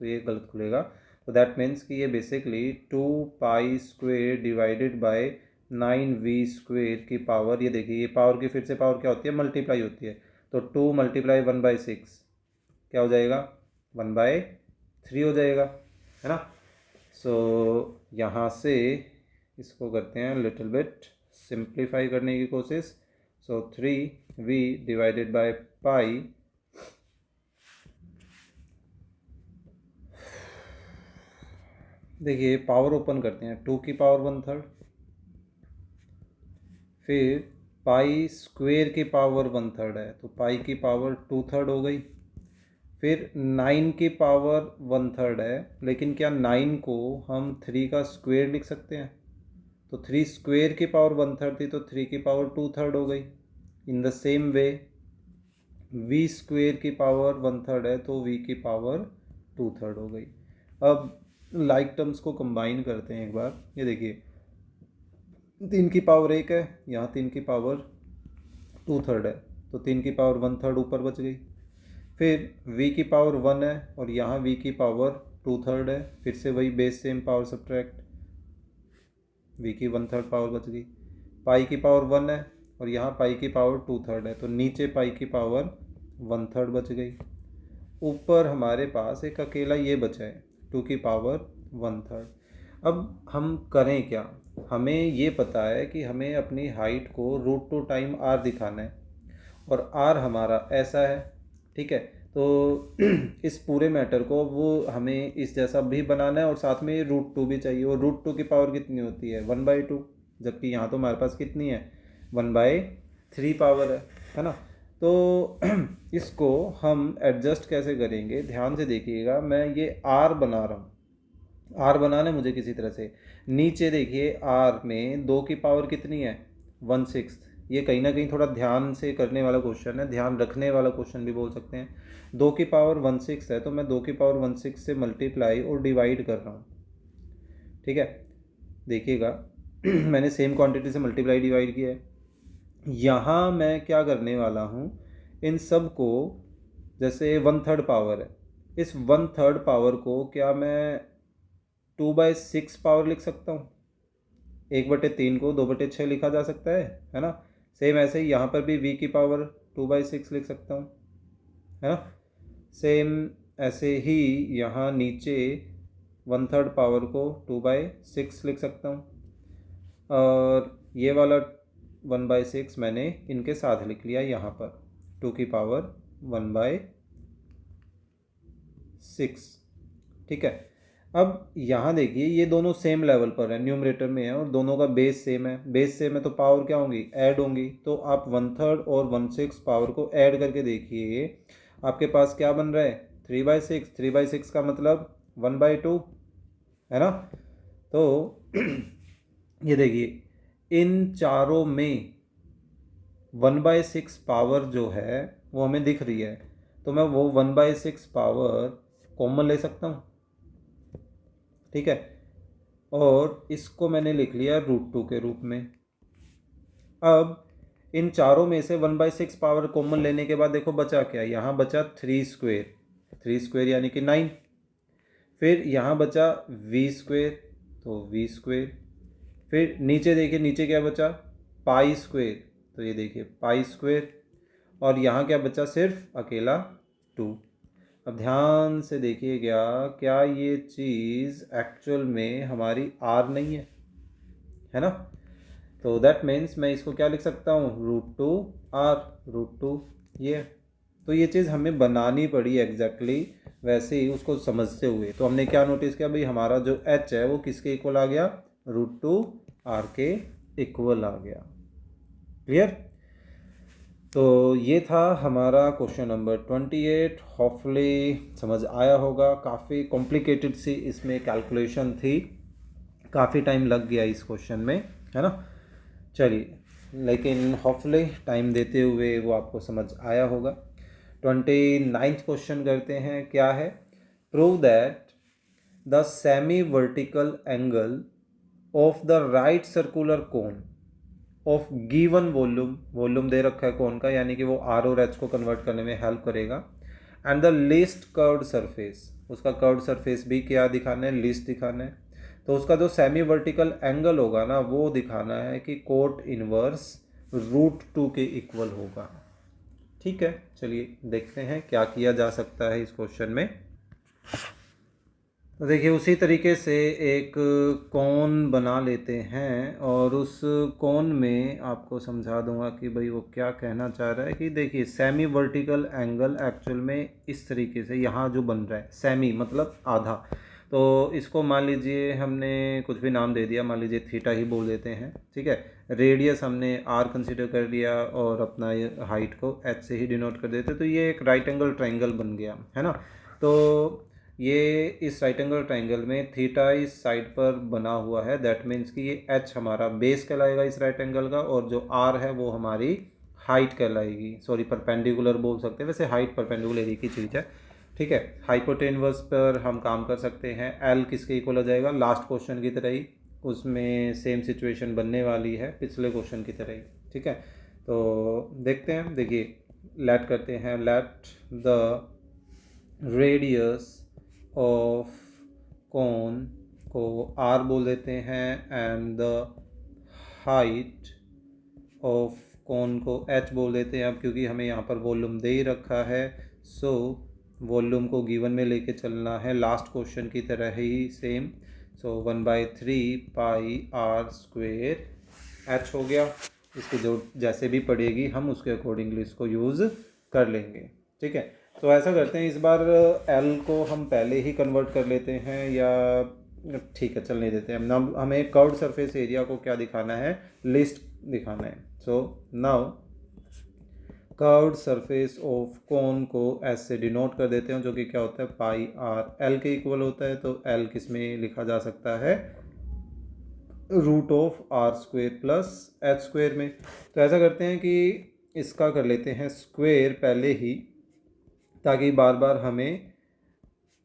तो ये गलत खुलेगा। तो दैट मीन्स कि ये बेसिकली 2π² डिवाइडेड बाय 9v² की पावर, ये देखिए ये पावर की फिर से पावर क्या होती है, मल्टीप्लाई होती है, तो 2 × 1/6 क्या हो जाएगा, 1/3 हो जाएगा, है ना। सो यहाँ से इसको करते हैं लिटिल बिट सिंप्लीफाई करने की कोशिश। सो 3v डिवाइडेड बाय पाई, देखिए पावर ओपन करते हैं, 2 की पावर 1/3, फिर π² की पावर 1/3 है, तो पाई की पावर 2/3 हो गई, फिर 9 की पावर 1/3 है, लेकिन क्या 9 को हम 3 का स्क्वेयर लिख सकते हैं, तो 3² की पावर 1/3 थी, तो 3 की पावर 2/3 हो गई। In the same way v² की पावर 1/3 है, तो v की पावर 2/3 हो गई। अब लाइक टर्म्स को कंबाइन करते हैं एक बार, ये देखिए 3 की पावर 1 है, यहाँ 3 की पावर 2/3 है, तो 3 की पावर 1/3 ऊपर बच गई। फिर v की पावर 1 है और यहाँ v की पावर 2/3 है, फिर से वही base same power subtract, v की 1/3 पावर बच गई। पाई की पावर 1 है और यहाँ पाई की पावर 2/3 है, तो नीचे पाई की पावर 1/3 बच गई। ऊपर हमारे पास एक अकेला ये बचा है 2 की पावर 1/3। अब हम करें क्या, हमें ये पता है कि हमें अपनी हाइट को √2 टाइम r दिखाना है, और r हमारा ऐसा है, ठीक है। तो इस पूरे मैटर को वो हमें इस जैसा भी बनाना है, और साथ में √2 भी चाहिए, और √2 की पावर कितनी होती है, 1/2, जबकि यहाँ तो हमारे पास कितनी है, 1/3 पावर है ना। तो इसको हम एडजस्ट कैसे करेंगे, ध्यान से देखिएगा, मैं ये r बना रहा हूँ, r बनाना है मुझे किसी तरह से। नीचे देखिए r में 2 की पावर कितनी है, 1/6। ये कहीं ना कहीं थोड़ा ध्यान से करने वाला क्वेश्चन है, ध्यान रखने वाला क्वेश्चन भी बोल सकते हैं। 2 की पावर 1/6 है, तो मैं 2 की पावर 1/6 से मल्टीप्लाई और डिवाइड कर रहा हूँ, ठीक है। देखिएगा मैंने सेम क्वांटिटी से मल्टीप्लाई डिवाइड किया है। यहाँ मैं क्या करने वाला हूँ, इन सब को, जैसे 1/3 पावर है, इस 1/3 पावर को क्या मैं 2/6 पावर लिख सकता हूँ, 1/3 को 2/6 लिखा जा सकता है ना। सेम ऐसे ही यहाँ पर भी v की पावर 2/6 लिख सकता हूँ, है ना। सेम ऐसे ही यहाँ नीचे 1/3 पावर को 2/6 लिख सकता हूँ, और ये वाला 1/6 मैंने इनके साथ लिख लिया यहाँ पर, 2 की पावर 1/6, ठीक है। अब यहाँ देखिए ये दोनों सेम लेवल पर है, न्यूमरेटर में है, और दोनों का बेस सेम है, बेस सेम है तो पावर क्या होंगी, ऐड होंगी। तो आप 1/3 और 1/6 पावर को ऐड करके देखिए, आपके पास क्या बन रहा है, 3/6। 3/6 का मतलब 1/2, है ना। तो ये देखिए इन चारों में 1/6 पावर जो है वो हमें दिख रही है, तो मैं वो 1/6 पावर कॉमन ले सकता हूँ, ठीक है, और इसको मैंने लिख लिया √2 के रूप में। अब इन चारों में से 1/6 पावर कॉमन लेने के बाद देखो बचा क्या, यहाँ बचा 3 स्क्वेयर, 3 स्क्वेयर यानी कि 9। फिर यहाँ बचा v² तो v²। फिर नीचे देखिए, नीचे क्या बचा, π², तो ये देखिए π²। और यहाँ क्या बचा, सिर्फ अकेला 2। अब ध्यान से देखिएगा, क्या ये चीज़ एक्चुअल में हमारी r नहीं है ना। तो दैट मीन्स मैं इसको क्या लिख सकता हूँ, √2r, √2 ये। तो ये चीज़ हमें बनानी पड़ी एग्जैक्टली वैसे ही उसको समझते हुए। तो हमने क्या नोटिस किया भाई, हमारा जो h है वो किसके इक्वल आ गया, √2r के इक्वल आ गया। क्लियर। तो ये था हमारा क्वेश्चन नंबर 28। होपफुली समझ आया होगा। काफ़ी कॉम्प्लिकेटेड सी इसमें कैलकुलेशन थी, काफ़ी टाइम लग गया इस क्वेश्चन में, है ना। चलिए, लेकिन होपफुली टाइम देते हुए वो आपको समझ आया होगा। 29th क्वेश्चन करते हैं। क्या है, prove that the semi vertical angle of the right circular cone of given volume, volume दे रखा है कोन का, यानी कि वो आर और एच को कन्वर्ट करने में हेल्प करेगा, and the least curved surface, उसका कर्व्ड सरफेस भी क्या दिखाना है, लीस्ट दिखाना है। तो उसका जो सेमी वर्टिकल एंगल होगा ना, वो दिखाना है कि कोट इनवर्स √2 के इक्वल होगा। ठीक है, चलिए देखते हैं क्या किया जा सकता है इस क्वेश्चन में। तो देखिए, उसी तरीके से एक कोन बना लेते हैं और उस कोन में आपको समझा दूंगा कि भाई वो क्या कहना चाह रहा है। कि देखिए, सेमी वर्टिकल एंगल एक्चुअल में इस तरीके से यहाँ जो बन रहा है, सेमी मतलब आधा, तो इसको मान लीजिए हमने कुछ भी नाम दे दिया, मान लीजिए थीटा ही बोल देते हैं। ठीक है, रेडियस हमने r कंसिडर कर लिया और अपना हाइट को h से ही डिनोट कर देते, तो ये एक राइट एंगल ट्राइंगल बन गया, है ना। तो ये इस राइट एंगल ट्राइंगल में थीटा इस साइड पर बना हुआ है, दैट मीन्स कि ये h हमारा बेस कहलाएगा इस राइट एंगल का, और जो r है वो हमारी हाइट कहलाएगी। सॉरी, परपेंडिकुलर बोल सकते हैं, वैसे हाइट परपेंडिकुलर एक ही चीज़ है। ठीक है, हाइपोटेनवस पर हम काम कर सकते हैं। l किसके इक्वल हो जाएगा, लास्ट क्वेश्चन की तरह ही, उसमें सेम सिचुएशन बनने वाली है पिछले क्वेश्चन की तरह ही। ठीक है, तो देखते हैं। देखिए, लेट करते हैं, let the radius of cone को r बोल देते हैं, and the height of cone को h बोल देते हैं। अब क्योंकि हमें यहाँ पर वॉल्यूम दे ही रखा है, सो वॉल्यूम को गिवन में लेके चलना है, लास्ट क्वेश्चन की तरह ही सेम। सो 1/3 πr² h हो गया। इसकी जो जैसे भी पड़ेगी हम उसके अकॉर्डिंगली इसको यूज़ कर लेंगे। ठीक है, तो ऐसा करते हैं, इस बार l को हम पहले ही कन्वर्ट कर लेते हैं, या ठीक है चलने देते हैं। नाउ हमें कर्व्ड सरफेस एरिया को क्या दिखाना है, लिस्ट दिखाना है। So now curved surface of cone को s से डिनोट कर देते हैं, जो कि क्या होता है, πr, l के इक्वल होता है। तो l किस में लिखा जा सकता है, √r² + h² में। तो ऐसा करते हैं कि इसका कर लेते हैं स्क्वेयर पहले ही, ताकि बार बार हमें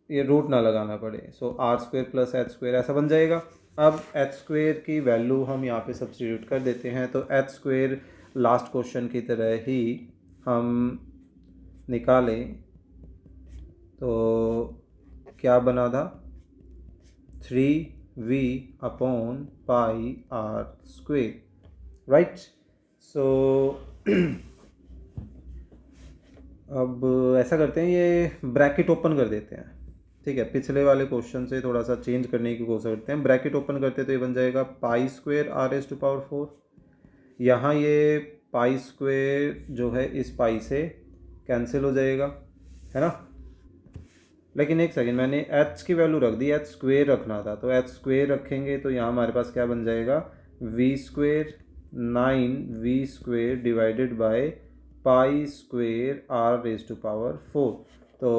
ये रूट ना लगाना पड़े। सो r² + h² ऐसा बन जाएगा। अब h² की वैल्यू हम यहाँ पे सब्स्टिट्यूट कर देते हैं, तो h² लास्ट क्वेश्चन की तरह ही हम निकालें तो क्या बना था, 3v/πr², राइट। सो अब ऐसा करते हैं, ये ब्रैकेट ओपन कर देते हैं। ठीक है, पिछले वाले क्वेश्चन से थोड़ा सा चेंज करने की कोशिश करते हैं। ब्रैकेट ओपन करते तो ये बन जाएगा π²r⁴। यहाँ ये π² जो है इस पाई से कैंसिल हो जाएगा, है ना। लेकिन एक सेकेंड, मैंने h की वैल्यू रख दी, h² रखना था, तो h² रखेंगे तो यहाँ हमारे पास क्या बन जाएगा, v², 9v² divided bye π²r⁴। तो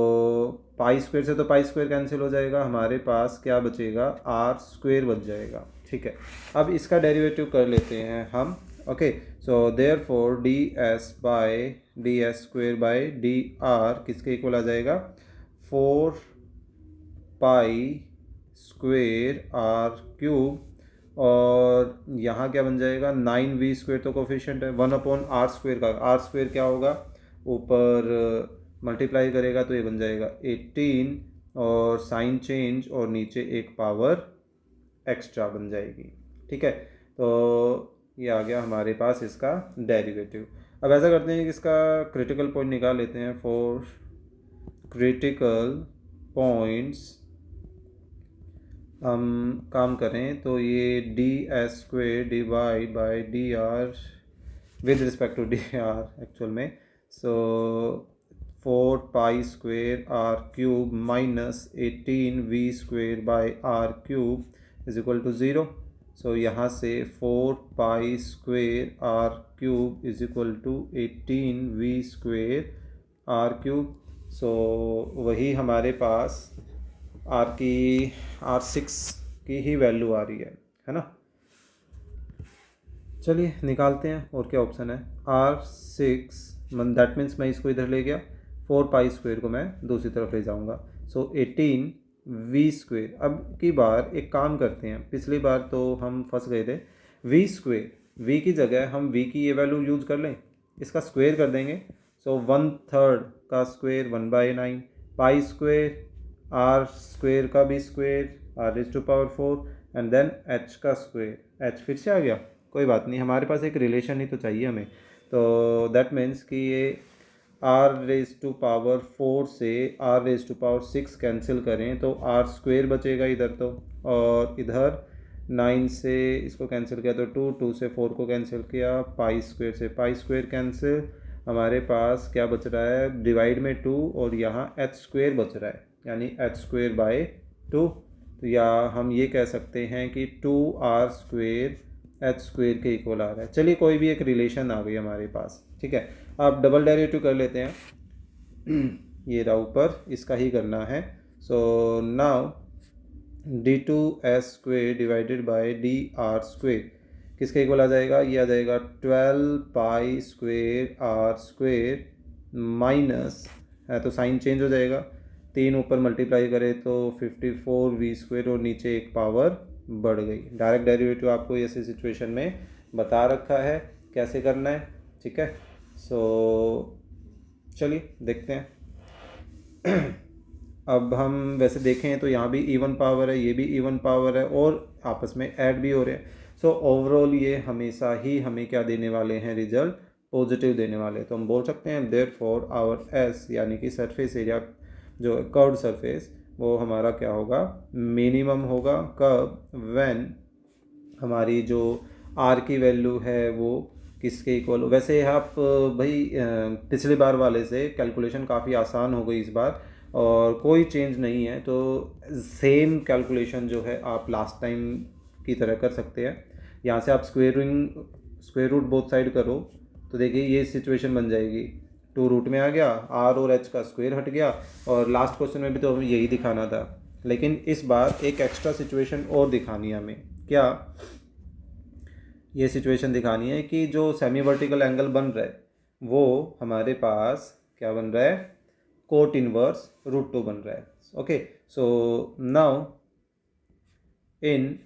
π² से तो π² कैंसिल हो जाएगा, हमारे पास क्या बचेगा, r² बच जाएगा। ठीक है, अब इसका डेरिवेटिव कर लेते हैं हम। ओके, सो देयरफॉर ds²/dr किसके इक्वल आ जाएगा, 4π² स्क्वेर आर क्यूब, और यहाँ क्या बन जाएगा 9v स्क्वेयर, तो कोफिशिएंट है 1/r² का r² क्या होगा, ऊपर मल्टीप्लाई करेगा तो ये बन जाएगा 18 और साइन चेंज और नीचे एक पावर एक्स्ट्रा बन जाएगी। ठीक है, तो ये आ गया हमारे पास इसका डेरिवेटिव। अब ऐसा करते हैं कि इसका क्रिटिकल पॉइंट निकाल लेते हैं। फॉर क्रिटिकल पॉइंट्स हम काम करें तो ये ds² divide by dr with respect to dr actual में, so 4π² r³ minus 18v² by r³ is equal to 0। So यहाँ से 4π² r³ is equal to 18v² r³। सो वही हमारे पास R6 की ही वैल्यू आ रही है ना। चलिए निकालते हैं, और क्या ऑप्शन है R6, दैट मीन्स मैं इसको इधर ले गया, 4π² को मैं दूसरी तरफ ले जाऊंगा, सो 18v²। अब की बार एक काम करते हैं, पिछली बार तो हम फंस गए थे, v² v की जगह हम v की ये वैल्यू यूज कर लें, इसका स्क्वायर कर देंगे, सो 1/3 का स्क्वायर 1/9, π² r² का भी square r⁴ and then h का स्क्वायर, h फिर से आ गया, कोई बात नहीं, हमारे पास एक रिलेशन ही तो चाहिए हमें, तो दैट मीन्स कि ये r⁴ से r⁴ कैंसिल करें तो r² बचेगा इधर तो, और इधर 9 से इसको कैंसिल किया तो 2 से 4 को कैंसिल किया, π² से π² कैंसिल, हमारे पास क्या बच रहा है डिवाइड में 2 और यहाँ h² बच रहा है, यानी h²/2, तो या हम ये कह सकते हैं कि 2r² h² के इक्वल आ रहा है। चलिए कोई भी एक रिलेशन आ गई हमारे पास, ठीक है। अब डबल डेरिवेटिव कर लेते हैं, ये रहा ऊपर, इसका ही करना है, so now d2s² divided by dr² किसके इक्वल आ जाएगा, ये आ जाएगा 12π² r² माइनस है तो साइन चेंज हो जाएगा, 3 ऊपर मल्टीप्लाई करें तो 54v² और नीचे एक पावर बढ़ गई। डायरेक्ट डेरिवेटिव आपको ऐसे सिचुएशन में बता रखा है कैसे करना है, ठीक है। सो चलिए देखते हैं। अब हम वैसे देखें तो यहाँ भी इवन पावर है, ये भी इवन पावर है और आपस में ऐड भी हो रहे हैं, सो ओवरऑल ये हमेशा ही हमें क्या देने वाले हैं, रिजल्ट पॉजिटिव देने वाले, तो हम बोल सकते हैं देयरफॉर आवर एस यानी कि सरफेस एरिया जो कर्व्ड सरफेस वो हमारा क्या होगा, मिनिमम होगा, कब, व्हेन हमारी जो आर की वैल्यू है वो किसके इक्वल। वैसे आप भाई पिछली बार वाले से कैलकुलेशन काफ़ी आसान हो गई इस बार और कोई चेंज नहीं है, तो सेम कैलकुलेशन जो है आप लास्ट टाइम की तरह कर सकते हैं। यहाँ से आप स्क्वायर रूट बोथ साइड करो तो देखिए ये सिचुएशन बन जाएगी, 2 रूट में आ गया, r और h का स्क्वायर हट गया, और लास्ट क्वेश्चन में भी तो हमें यही दिखाना था, लेकिन इस बार एक एक्स्ट्रा सिचुएशन और दिखानी है हमें। क्या ये सिचुएशन दिखानी है कि जो सेमी वर्टिकल एंगल बन रहा है वो हमारे पास क्या बन रहा है, कोट इनवर्स √2 बन रहा है। Okay, so now in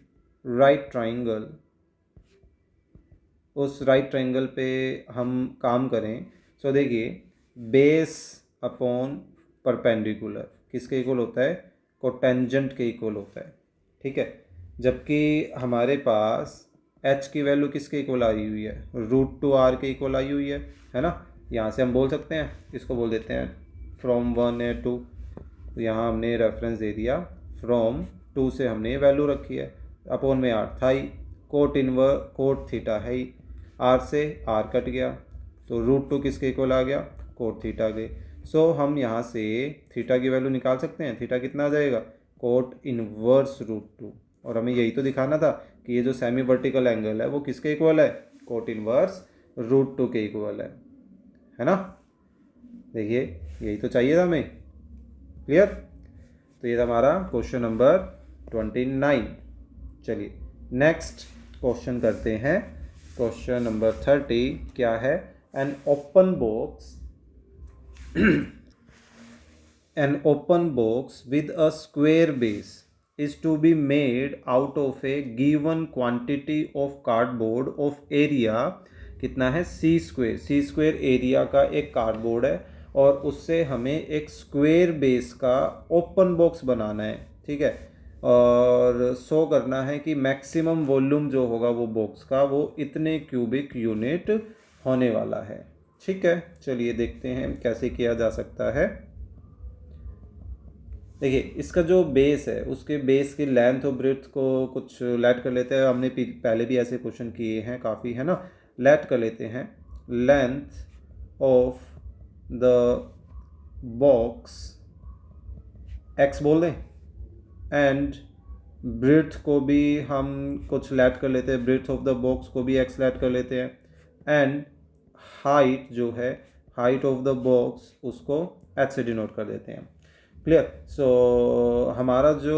right triangle, उस राइट ट्राइंगल पे हम काम करें, सो देखिए बेस अपॉन परपेंडिकुलर किसके इक्वल होता है, कोटेंजेंट के इक्वल होता है, ठीक है। जबकि हमारे पास h की वैल्यू किसके इक्वल आई हुई है, √2r के इक्वल आई हुई है ना। यहाँ से हम बोल सकते हैं, इसको बोल देते हैं फ्रॉम 1 है 2, तो यहाँ हमने रेफरेंस दे दिया, फ्रॉम 2 से हमने वैल्यू रखी है, अपॉन में r था ही, कोट थीटा है ही, r से r कट गया तो √2 किसके इक्वल आ गया, कोट थीटा के। सो हम यहाँ से थीटा की वैल्यू निकाल सकते हैं, थीटा कितना आ जाएगा, कोट इनवर्स √2, और हमें यही तो दिखाना था कि ये जो सेमी वर्टिकल एंगल है वो किसके इक्वल है, कोट इनवर्स √2 के इक्वल है ना। देखिए यही तो चाहिए था हमें, क्लियर। तो ये था हमारा क्वेश्चन नंबर 29। चलिए नेक्स्ट क्वेश्चन करते हैं, क्वेश्चन नंबर 30 क्या है, an open box with a square base is to be made out of a given quantity of cardboard of area कितना है सी स्क्वेयर एरिया का एक कार्डबोर्ड है और उससे हमें एक स्क्वेयर बेस का ओपन बॉक्स बनाना है, ठीक है, और शो करना है कि मैक्सिमम वॉल्यूम जो होगा वो बॉक्स का वो इतने क्यूबिक यूनिट होने वाला है। ठीक है, चलिए देखते हैं कैसे किया जा सकता है। देखिए इसका जो बेस है उसके बेस की लेंथ और ब्रेड्थ को कुछ लेट कर लेते हैं। हमने पहले भी ऐसे क्वेश्चन किए हैं काफ़ी, है ना। लेट कर लेते हैं length of the box x बोल दें एंड ब्रेड्थ को भी हम कुछ लेट कर लेते हैं, ब्रेड्थ ऑफ द बॉक्स को भी एक्स लेट कर लेते हैं एंड हाइट जो है हाइट ऑफ द बॉक्स उसको एच से डिनोट कर देते हैं। क्लियर। सो हमारा जो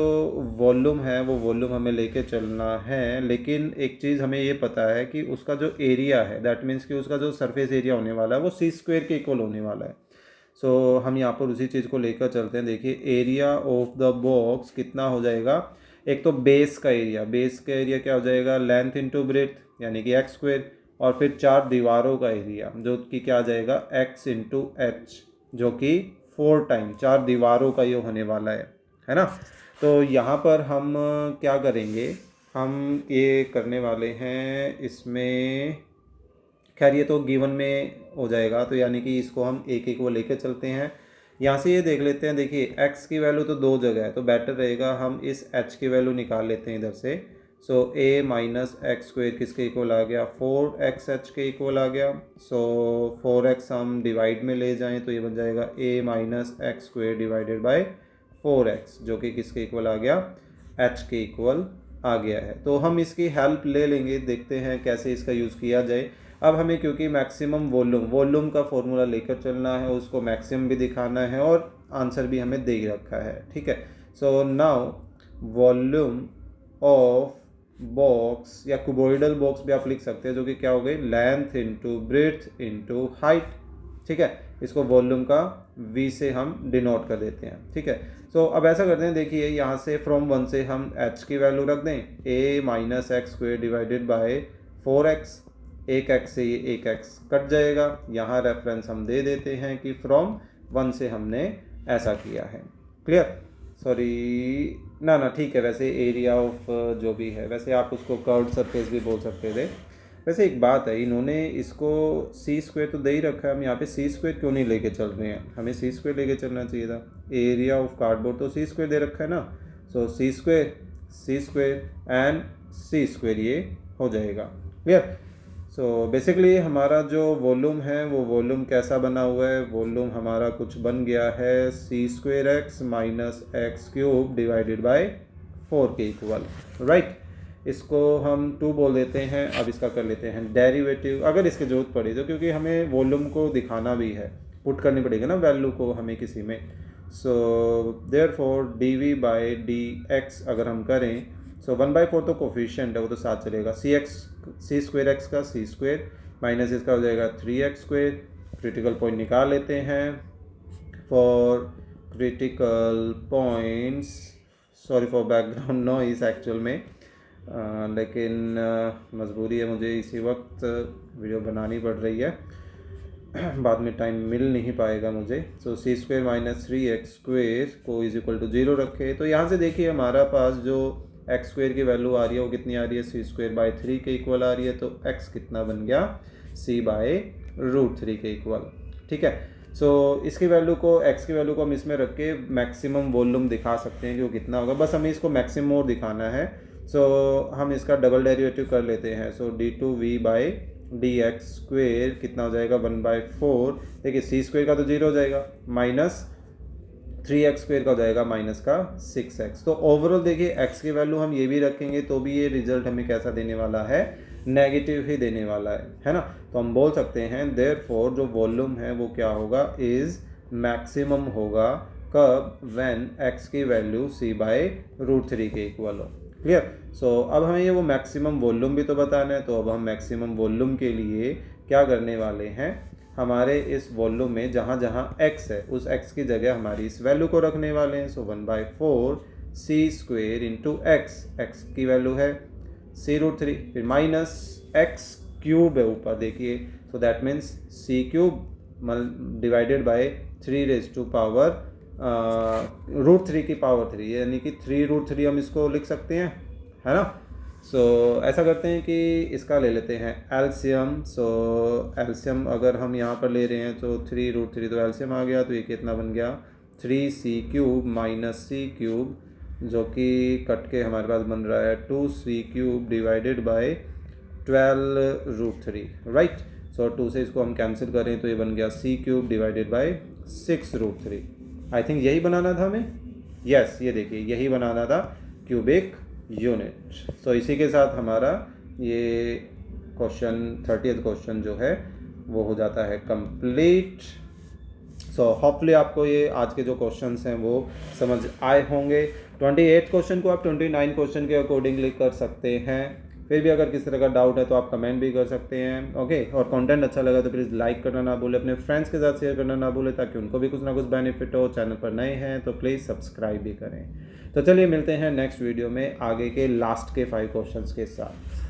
वॉल्यूम है वो वॉल्यूम हमें लेके चलना है, लेकिन एक चीज़ हमें ये पता है कि उसका जो एरिया है दैट मीन्स कि उसका जो सरफेस एरिया होने वाला है वो सी स्क्वेयर के इक्वल होने वाला है। सो हम यहाँ पर उसी चीज़ को लेकर चलते हैं। देखिए एरिया ऑफ द बॉक्स कितना हो जाएगा, एक तो बेस का एरिया क्या हो जाएगा, लेंथ इंटू ब्रेड्थ यानी कि एक्स स्क्वेयर, और फिर चार दीवारों का एरिया जो कि क्या आ जाएगा एक्स इंटू एच, जो कि 4 टाइम चार दीवारों का ये होने वाला है ना। तो यहाँ पर हम क्या करेंगे, हम ये करने वाले हैं इसमें, खैर ये तो गिवन में हो जाएगा, तो यानी कि इसको हम एक एक वो लेकर चलते हैं। यहाँ से ये देख लेते हैं, देखिए x की वैल्यू तो दो जगह है तो बेटर रहेगा हम इस h की वैल्यू निकाल लेते हैं इधर से। सो a माइनस एक्स स्क्वेयर किसके इक्वल आ गया, 4xh के इक्वल आ गया। सो 4x हम डिवाइड में ले जाएं तो ये बन जाएगा a minus x square divided by 4x, जो कि किसके इक्वल आ गया, h के इक्वल आ गया है। तो हम इसकी हेल्प ले लेंगे, देखते हैं कैसे इसका यूज़ किया जाए। अब हमें क्योंकि मैक्सिमम वॉल्यूम का फॉर्मूला लेकर चलना है, उसको मैक्सिमम भी दिखाना है और आंसर भी हमें दे ही रखा है, ठीक है। So now volume of box या क्यूबॉइडल बॉक्स भी आप लिख सकते हैं, जो कि क्या हो गई length into breadth into height, ठीक है। इसको वॉल्यूम का v से हम डिनोट कर देते हैं, ठीक है। सो अब ऐसा करते हैं, देखिए यहाँ से फ्रॉम 1 से हम h की वैल्यू रख दें, a minus x square divided bye 4x, एक x से ये एक x कट जाएगा। यहाँ रेफरेंस हम दे देते हैं कि फ्रॉम 1 से हमने ऐसा किया है। क्लियर, सॉरी ना ठीक है, वैसे एरिया ऑफ जो भी है, वैसे आप उसको कर्व्ड सरफेस भी बोल सकते थे। वैसे एक बात है, इन्होंने इसको सी स्क्वेयर तो दे ही रखा है, हम यहाँ पे सी स्क्वेयर क्यों नहीं लेके चल रहे हैं, हमें सी स्क्वेयर लेके चलना चाहिए था। एरिया ऑफ कार्डबोर्ड तो सी स्क्वेयर दे रखा है ना, सो C square and C square ये हो जाएगा। क्लियर। सो बेसिकली हमारा जो वॉल्यूम है वो वॉल्यूम कैसा बना हुआ है, वॉल्यूम हमारा कुछ बन गया है c square x minus x cube divided by 4 के इक्वल, राइट। इसको हम 2 बोल देते हैं। अब इसका कर लेते हैं डेरिवेटिव, अगर इसकी जरूरत पड़े तो, क्योंकि हमें वॉल्यूम को दिखाना भी है, पुट करनी पड़ेगी ना वैल्यू को हमें किसी में। So therefore D by D x अगर हम करें, सो 1/4 तो कोफिशिएंट है वो तो साथ चलेगा, सी स्क्वेयर एक्स का सी स्क्वेयर माइनस इसका हो जाएगा 3x स्क्वेयर। क्रिटिकल पॉइंट निकाल लेते हैं। For critical points, sorry for background noise actual में, लेकिन मजबूरी है, मुझे इसी वक्त वीडियो बनानी पड़ रही है, बाद में टाइम मिल नहीं पाएगा मुझे। सो C square minus 3x square को इज इक्वल टू 0 रखे। तो यहाँ से देखिए हमारा पास जो एक्स स्क्वेयर की वैल्यू आ रही है वो कितनी आ रही है, सी स्क्वेयर बाई 3 के इक्वल आ रही है। तो एक्स कितना बन गया, सी बाई √3 के इक्वल, ठीक है। सो इसकी वैल्यू को, एक्स की वैल्यू को हम इसमें रख के मैक्सिमम वॉल्यूम दिखा सकते हैं कि वो कितना होगा, बस हमें इसको मैक्सिमम और दिखाना है। सो हम इसका डबल डेरिवेटिव कर लेते हैं। सो d2v by D x square कितना हो जाएगा 1/4। देखिए सी स्क्वेयर का तो 0 हो जाएगा, माइनस 3x स्क्वेयर का हो जाएगा माइनस का 6x। तो ओवरऑल देखिए x की वैल्यू हम ये भी रखेंगे तो भी ये रिजल्ट हमें कैसा देने वाला है, नेगेटिव ही देने वाला है ना। तो हम बोल सकते हैं देयरफॉर जो वॉल्यूम है वो क्या होगा, इज मैक्सिमम होगा कब, व्हेन x की वैल्यू c/√3 के इक्वल हो। क्लियर। सो अब हमें ये वो मैक्सिमम वॉल्यूम भी तो बताना है, तो अब हम मैक्सिमम वॉल्यूम के लिए क्या करने वाले हैं, हमारे इस वॉल्यूम में जहाँ जहाँ x है उस x की जगह हमारी इस वैल्यू को रखने वाले हैं। So 1/4 c square into x, x की वैल्यू है c√3, फिर माइनस एक्स क्यूब है ऊपर देखिए, so that means c cube divided by 3 √3 की पावर 3, यानी कि 3√3 हम इसको लिख सकते हैं, है ना। सो ऐसा करते हैं कि इसका ले लेते हैं एलसीएम। सो एलसीएम अगर हम यहाँ पर ले रहे हैं तो 3√3 तो एलसीएम आ गया, तो ये कितना बन गया 3c³ माइनस सी क्यूब, जो कि कट के हमारे पास बन रहा है 2c³ डिवाइडेड बाय 12√3, राइट। सो 2 से इसको हम कैंसिल करें तो ये बन गया c³ divided by 6√3। I think यही बनाना था हमें, यस ये देखिए यही बनाना था, क्यूबिक यूनिट। सो इसी के साथ हमारा ये क्वेश्चन 30th क्वेश्चन जो है वो हो जाता है कंप्लीट। सो होपफुली आपको ये आज के जो क्वेश्चंस हैं वो समझ आए होंगे। 28 क्वेश्चन को आप 29 क्वेश्चन के अकॉर्डिंगली कर सकते हैं। फिर भी अगर किसी तरह का डाउट है तो आप कमेंट भी कर सकते हैं, ओके। और कंटेंट अच्छा लगा तो प्लीज़ लाइक करना ना भूलें, अपने फ्रेंड्स के साथ शेयर करना ना भूलें, ताकि उनको भी कुछ ना कुछ बेनिफिट हो। चैनल पर नए हैं तो प्लीज़ सब्सक्राइब भी करें। तो चलिए मिलते हैं नेक्स्ट वीडियो में आगे के लास्ट के 5 क्वेश्चंस के साथ।